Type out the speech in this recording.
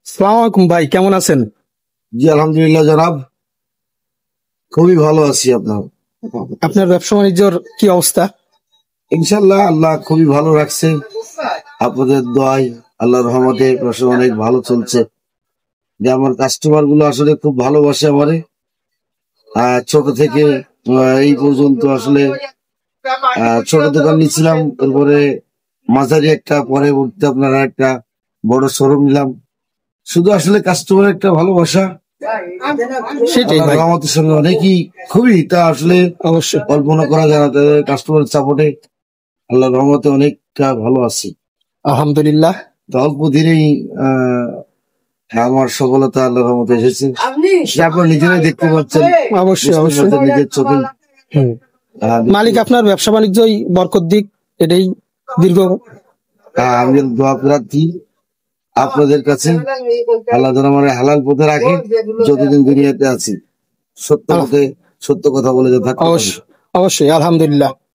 সালাম আলাইকুম ভাই, কেমন আছেন? জি আলহামদুলিল্লাহ জনাব, খুবই ভালো আছি। আপনার ব্যবসা বাণিজ্যর কি অবস্থা? ইনশাল্লাহ আল্লাহ খুবই ভালো রাখছে। আপনাদের দোয়ায় আল্লাহর রহমতে ব্যবসা অনেক ভালো চলছে। যে আমার কাস্টমার গুলো আসলে খুব ভালোবাসে আমারে। ছোট থেকে এই পর্যন্ত আসলে ছোট দোকান নিয়েছিলাম, তারপরে মাঝারি একটা, পরবর্তীতে আপনারা একটা বড় শোরুম নিলাম। শুধু আসলে কাস্টমার একটা ভালোবাসা, সেটাই আল্লাহর ভাই। রহমতের সঙ্গে অনেকই খুবই তা আসলে অবশ্যই কল্পনা করা যায় না। কাস্টমার সাপোর্টে আল্লাহর রহমতে অনেকটা ভালো আছি। আলহামদুলিল্লাহ। তো অল্প দিনেই আমার সফলতা আল্লাহর রহমতে এসেছে, সেটা আপনারা নিজেরাই দেখতে পাচ্ছেন, অবশ্যই বুঝতে অবশ্যই। পারছেন নিজের চোখে। হুম। মালিক আপনার ব্যবসা বাণিজ্যই বরকত দিক, এটাই দীর্ঘ। আমি দোয়া প্রার্থী আপনাদের কাছে, আল্লাহ যেন আমার হালাল পথে রাখে। যতদিন দুনিয়াতে আছি সত্য পথে সত্য কথা বলে যে থাকতে পারি। অবশ্যই অবশ্যই, আলহামদুলিল্লাহ।